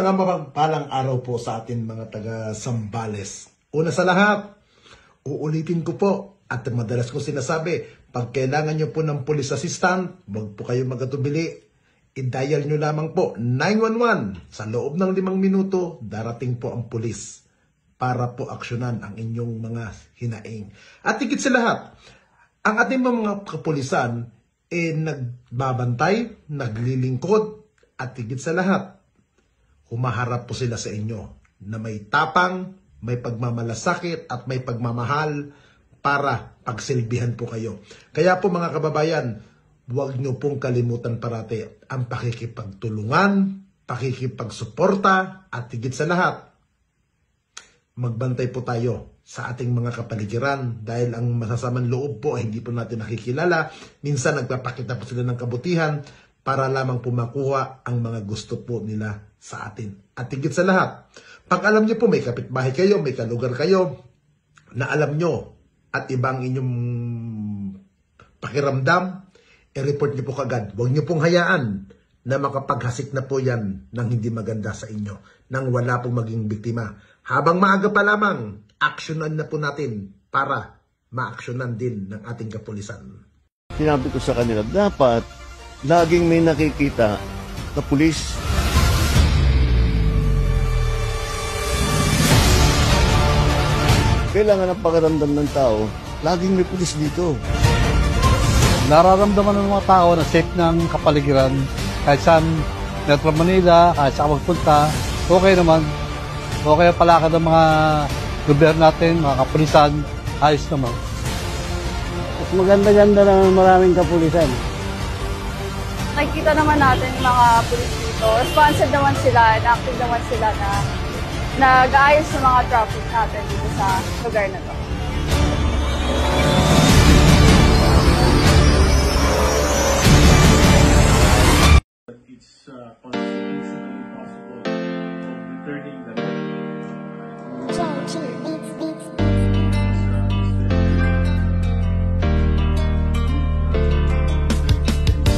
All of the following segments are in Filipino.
Isang mapagpalang araw po sa atin mga taga Zambales. Una sa lahat, uulitin ko po at madalas ko sinasabi, pag kailangan nyo po ng police assistant, huwag po kayo magatubili. I-dial nyo lamang po 911. Sa loob ng 5 minuto, darating po ang pulis para po aksyonan ang inyong mga hinaing. At higit sa lahat, ang ating mga kapulisan nagbabantay, naglilingkod, at higit sa lahat, humaharap po sila sa inyo na may tapang, may pagmamalasakit at may pagmamahal para pagsilbihan po kayo. Kaya po mga kababayan, huwag nyo pong kalimutan parati ang pakikipagtulungan, pakikipagsuporta at higit sa lahat, magbantay po tayo sa ating mga kapaligiran dahil ang masasamang loob po ay hindi po natin nakikilala. Minsan nagpapakita po sila ng kabutihan para lamang po makuha ang mga gusto po nila sa atin. At higit sa lahat, pag alam nyo po may kapitbahay kayo, may kalugar kayo, na alam nyo at ibang inyong pakiramdam, i-report nyo po kagad. Huwag nyo pong hayaan na makapaghasik na po yan ng hindi maganda sa inyo, nang wala pong maging biktima. Habang maaga pa lamang, aksyonan na po natin para maaksyonan din ng ating kapulisan. Sinabi ko sa kanila, dapat laging may nakikita na pulis. Kailangan ang pakiramdam ng tao, laging may pulis dito. Nararamdaman ng mga tao na safe ng kapaligiran kahit saan Metro Manila, kahit saan magpunta, okay naman. Okay ang palakad ng mga gobyerno natin, mga kapulisan, ayos naman. Mas maganda-ganda naman maraming kapulisan. Nakikita naman natin yung mga pulis dito. Responsive naman sila, active naman sila na nag-aayos ng mga traffic natin dito sa lugar na to. It's constitutionally possible of returning the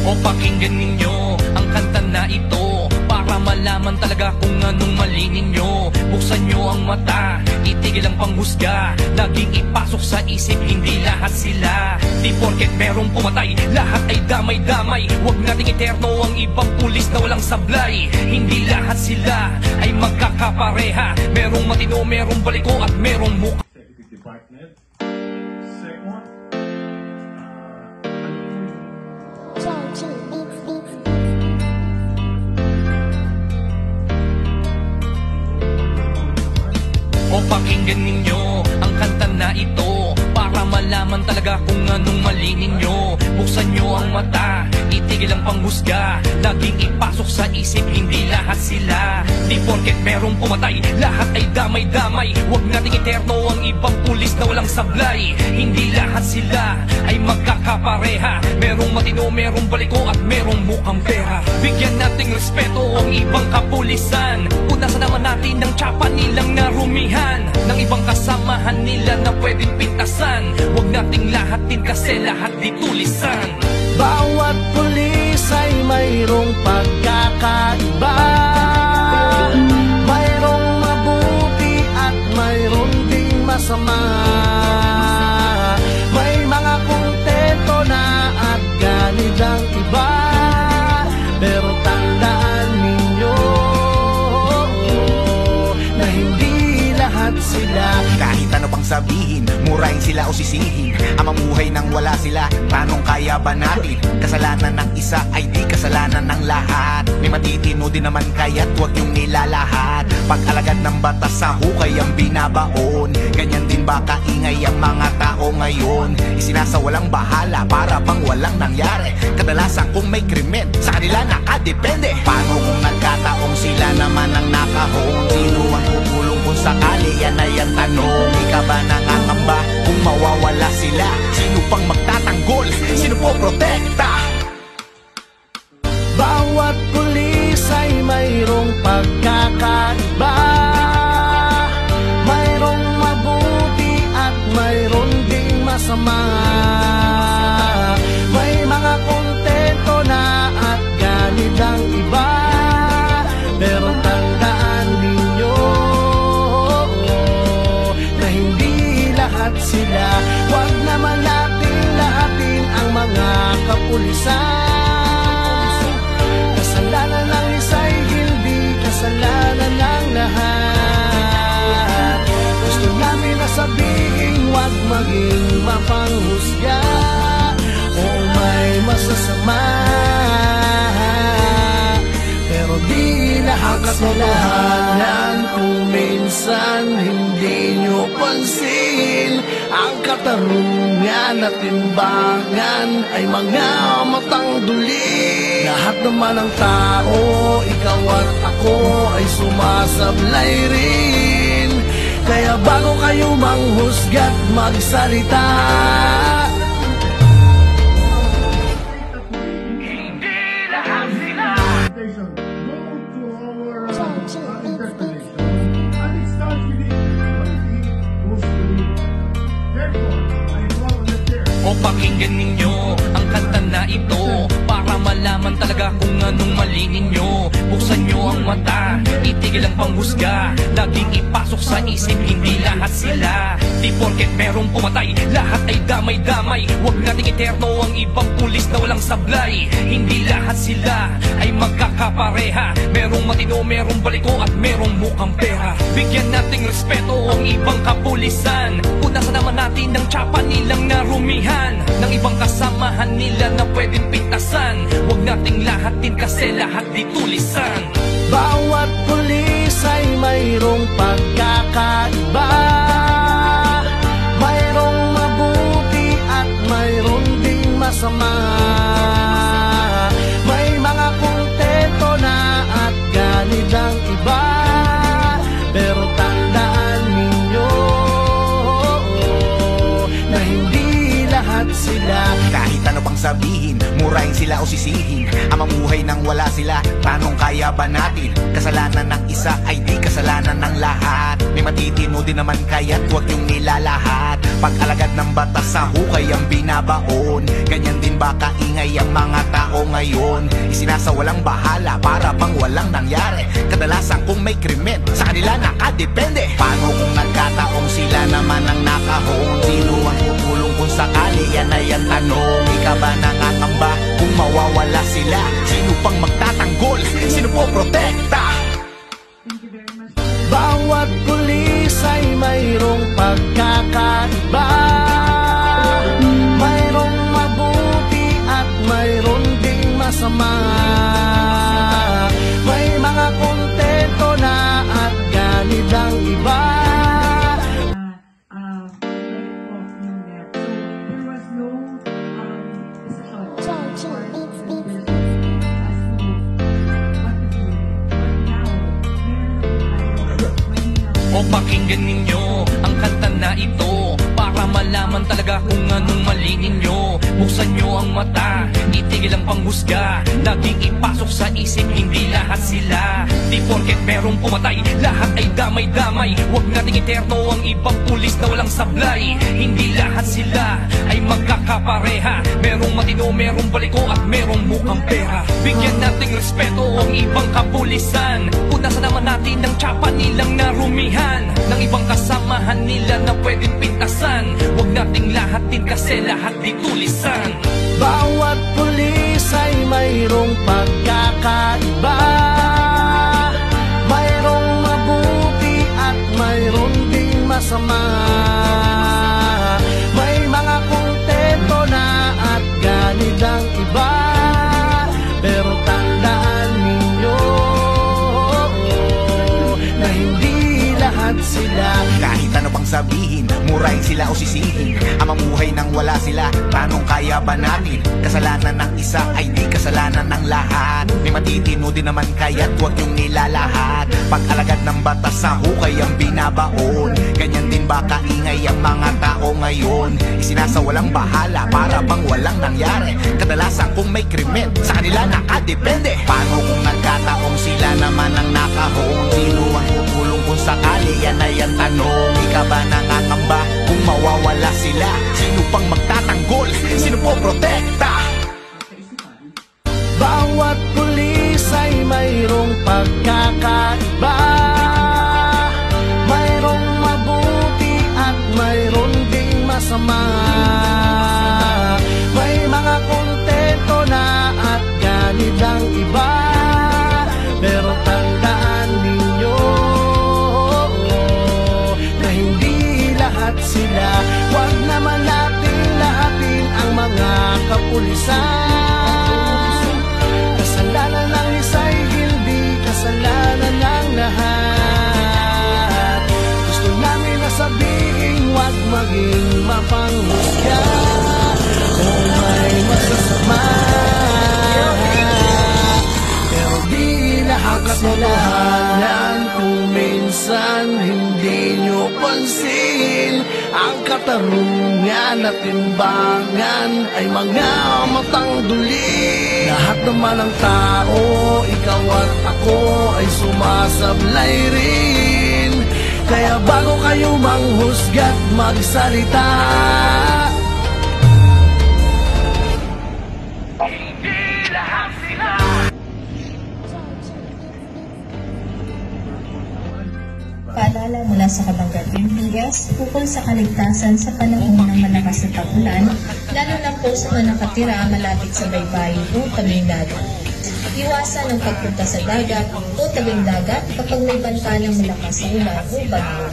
O pakinggan ninyo ang kanta na ito para malaman talaga kung anong mali ninyo. Buksan nyo ang mata, itigil ang panghusga, laging ipasok sa isip, hindi lahat sila. Di porket merong pumatay, lahat ay damay-damay. Huwag nating eterno ang ibang pulis na walang sablay. Hindi lahat sila ay magkakapareha. Merong matino, merong baliko at merong mukha. Executive Department. Second, O pakinggan ninyo ang kanta na ito para malaman talaga kung anong mali ninyo. Buksan nyo ang mata, itigil ang panghusga, laging ipasok sa isip, hindi lahat sila. Di porket merong pumatay, lahat ay damay-damay. Huwag nating eterno ang ibang pulis na walang sablay. Hindi lahat sila ay magkakapareha. Merong matino, merong baliko at merong mukhang pera. Bigyan nating respeto ang ibang kapulisan. Punasan naman natin ang tsapa nilang narumihan, ng ibang kasamahan nila na pwedeng pintasan. Huwag nating lahatin kasi lahat ditulisan. Bawat pulis ay mayroong pagkakaiba. Mayroong mabuti at mayroong ding masama. May mga kontento na at ganid ang iba. Pero tandaan ninyo na hindi lahat sila. Kahit ano pang sabihin, murahin sila o sisihin, ang mamuhay nang wala sila, tanong kaya ba natin? Kasalanan ng isa ay di kasalanan ng lahat. May matitino din naman kaya't huwag niyong nilalahad. Pag-alagad ng batas sa hukay ang binabaon, ganyan din ba kaingay ang mga tao ngayon? Isinasawalang bahala para bang walang nangyari. Kadalasan kung may krimen, sa kanila nakadepende. Paano kung nagkataong sila naman ang nakahon? Sino ang tutulong kung sakali? Yan ay ang tanong. Ika ba nangangamba kung mawawala sila? Sino pang magtatanggol? Sino po protekta? Bawat pulis ay mayroong pagkakaiba. Mayroong mabuti at mayroon ding masama. May mga kontento na at ganid ang iba. Pero tandaan katotohanan kung minsan hindi nyo pansin. Ang katarungan at timbangan ay mga matang duli. Lahat naman ng tao, ikaw at ako ay sumasablay rin. Kaya bago kayo manghusga't magsalita, Go to our interpretation, and it starts with the equality goes to the therefore I volunteer. O pakinggan ninyo ang kanta na ito para malaman talaga kung anong mali ninyo. Buksan nyo ang mata, itigil ang panghusga. Laging ipasok sa isip, hindi lahat sila. Di porket merong pumatay, lahat ay damay-damay. Huwag nating eterno ang ibang pulis na walang sablay. Hindi lahat sila ay magkakapareha. Merong matino, merong baliko at merong mukhang pera. Bigyan nating respeto ang ibang kapulisan. Punasan naman natin ng tsapa nilang narumihan, ng ibang kasamahan nila na pwedeng pintasan. Huwag nating lahatin kasi lahat di tulisan. bawat pulis ay mayroong pagkakaiba. Mayroong mabuti at mayroong ding masama. May mga kontento na at ganid ang iba. Pero tandaan ninyo na hindi lahat sila. Kahit ano pang sabihin, murahin sila o sisihin, ang mamuhay nang wala sila, tanong kaya ba natin? Kasalanan ng isa ay di kasalanan ng lahat. May matitino din naman kaya't huwag yung nilalahat. Pag-alagad ng batas sa hukay ang binabaon. Ganyan din ba kaingay ang mga tao ngayon? Isinasawalang bahala para bang walang nangyari. Kadalasan kung may krimen, sa kanila nakadepende. Paano kung nagkataong sila naman ang nakahon? Sino ang tutulong kung sakali? Yan ay ang tanong. Ika ba nangangamba kung mawawala sila? Sino pang magtatanggol? Sino po protekta? Bawat pulis ay mayroong pagkakaiba. Mayroong mabuti at mayroong ding masama. May mga kontento na at ganid ang iba. O pakinggan ninyo ang kanta na ito para malaman talaga kung anong mali ninyo. Buksan nyo ang mata, itigil ang panghusga. Laging ipasok sa isip, hindi lahat sila. Di porket merong pumatay, lahat ay damay-damay. Huwag nating eterno ang ibang pulis na walang sablay. Hindi lahat sila ay magkakapareha. Merong matino, merong baliko at merong mukhang pera. Bigyan nating respeto ang ibang kapulisan. Punasan naman natin ng tsapa nilang narumihan, ng ibang kasamahan nila na pwedeng pintasan. Huwag nating lahatin kasi lahat di tulisan. Bawat pulis ay mayroong pagkakaiba. Mayroong mabuti at mayroong ding masama. May mga kontento na at ganid ang iba. Pero tandaan ninyo na hindi lahat sila. Kahit ano pang sabihin, murahin sila o sisihin, ang mamuhay nang wala sila, tanong kaya ba natin? Kasalanan ng isa ay di kasalanan ng lahat. May matitino din naman kaya't huwag yung nilalahat. Pag-alagad ng batas sa hukay ang binabaon. Ganyan din ba kaingay ang mga tao ngayon? Isinasawalang bahala para bang walang nangyari. Kadalasan kung may krimen, sa kanila nakadepende. Paano kung nagkataong sila naman ang nakahon? Sino ang tutulong kung sakali? Yan ay ang tanong. Ika ba nangangamba kung mawawala sila? Sino pang magtatanggol? Sino po protekta? Bawat pulis ay mayroong pagkakaiba. Mayroong mabuti at mayroong ding masama. May mga kontento na at ganid ang iba. Pero tandaan ninyo Huwag maging mapanghusga kung may masasama. Pero di lahat katotohanan kung minsan hindi nyo pansin. Ang katarungan at timbangan ay mga matang duli. Lahat naman ng tao, ikaw at ako ay sumasablay rin. Kaya bago kayo manghusga't magsalita, hindi lahat sila. Paalala mula sa Kabangga PMPS ukol sa kaligtasan sa panahon ng malakas na tag-ulan, lalo na po sa mga nakatira malapit sa baybayin o tabing dagat. Iwasan ang pagpunta sa dagat o tabing dagat kapag may banta ng malakas na ulan o bagyo.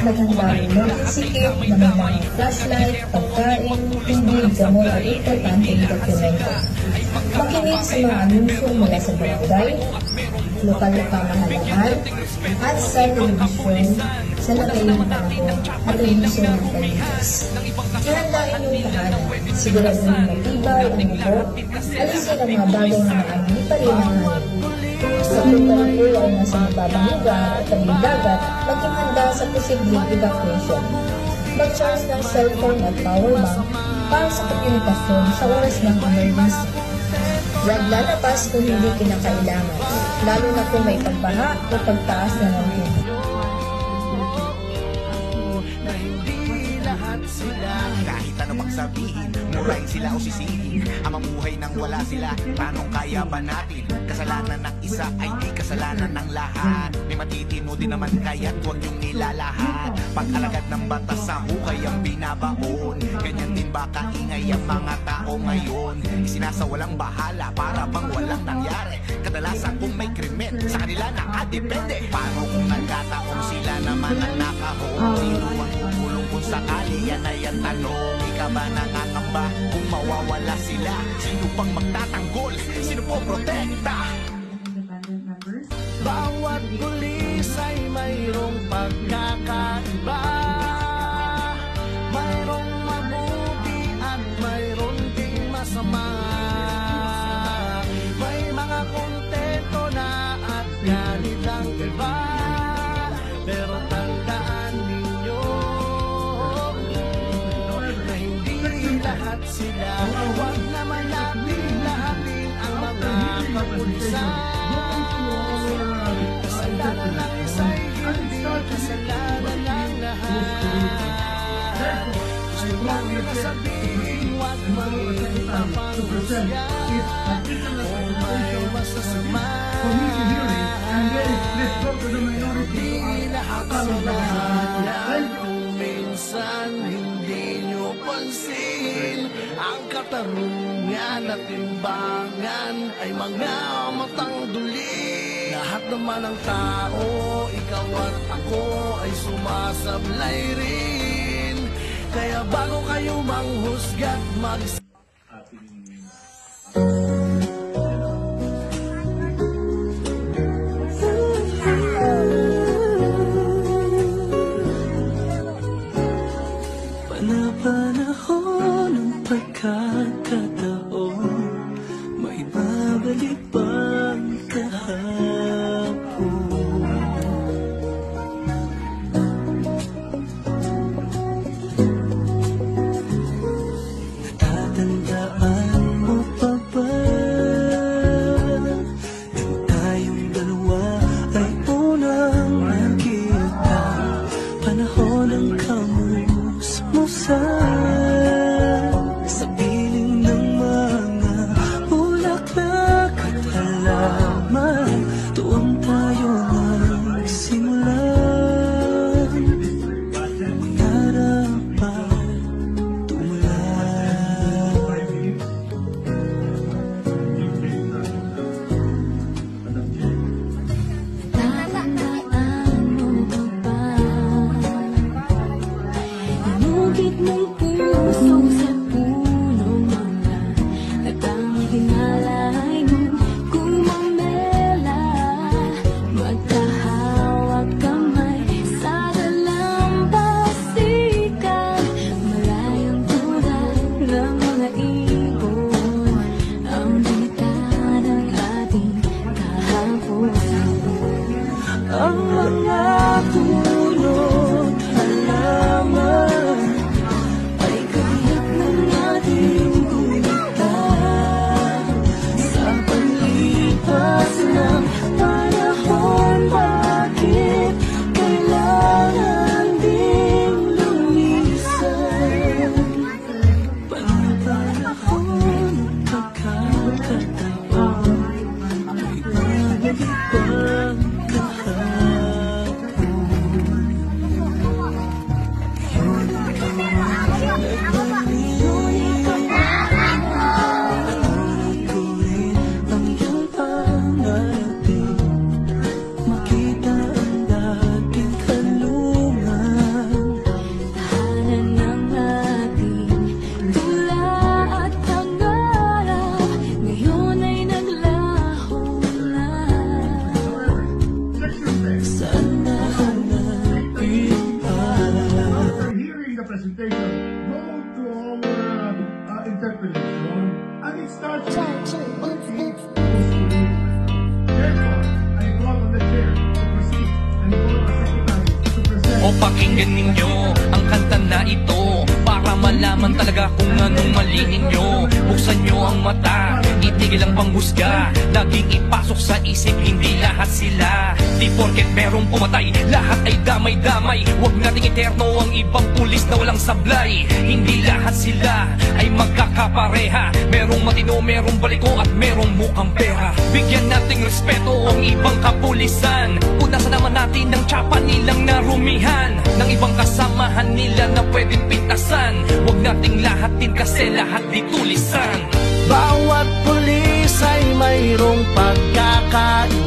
Maghanda rin mo ng sikip, namang flashlight, pagkain, tubig, gamot at importanteng dokumento. Makinig sa mga anunsyo mula sa barangay, lokal na pamahalaan, at sa telebisyon sa nakailang panahon at telebisyon ng palitas. Ihanda inyong tahanan, siguraduhin matibay ang buho, alisin ang mga bagay na maaaring pa rin ang hangin. Sa punta po ay nasa mababang lugar at tabing dagat, maging handa sa posibleng evacuation. Mag-charge ng cellphone at power bank para sa komunikasyon sa oras ng emergency. Huwag lalabas kung hindi kinakailangan, lalo na kung may pagbaha o pagtaas na ng tubig. Kahit ano pang sabihin, murahin sila o sisihin. Ang mamuhay nang wala sila, paano kaya ba natin? Kasalanan ng isa ay di kasalanan ng lahat. May matitino din naman kaya't huwag niyong nilalahat. Pag-alagad ng batas sa hukay ang binabaon. Ganyan din ba kaingay ang mga tao ngayon? Isinasawalang bahala para bang walang nangyari. Kadalasan kung may krimen, sa kanila nakadepende. Paano kung nagkataong sila naman ang nakahon? Sino ang kukulong kung sakali? Yan ay ang tanong. Ikaw ba nangangamba kung mawawala sila? Sino pang magtatanggol? Sino po protekta? Bawat pulis ay mayroong pagkakaiba. Mayroong mabuti at mayroong ding masama. May mga kontento na at galit ang iba. Pero tandaan ninyo na hindi lahat sila. Huwag naman natin lahatin ang mga kapulisan. Kasalanan ng isa'y hindi kasalanan ng lahat. Gusto lang sabihin, huwag maging mapanghusga kung may masasama. Hindi lahat sila. Kung minsan hindi nyo pansin, ang katarungan at timbangan ay mga matang duli. Lahat naman ng tao, ikaw at ako ay sumasablay rin. Kaya bago kayo manghusga't Panahon ng pagkakataon, may babalik bang kahapon? Natatandaan mo pa ba ang mga puno't halaman ay kayak ng ating bulitan. Sa paglipas ng panahon, bakit kailangan ding lumisan? Panahon at pagkakataon ay babalik pang presentation, go to our interpellation, and it starts with therefore, I call on the chair to proceed and call on the secretary to present. O pakinggan ninyo ang kanta na ito para malaman talaga kung anong mali ninyo. Buksan nyo ang mata, itigil ang panghusga, laging ipasok sa isip, hindi lahat sila. Di porket merong pumatay, lahat ay damay-damay. Huwag nating eterno ang ibang pulis na walang sablay. Hindi lahat sila ay magkakapareha. Merong matino, merong baliko at merong mukhang pera. Bigyan nating respeto ang ibang kapulisan. Punasan naman natin ng tsapa nilang narumihan, ng ibang kasamahan nila na pwedeng pintasan. Huwag nating lahatin kasi lahat di tulisan. Bawat pulis ay mayroong pagkakaiba.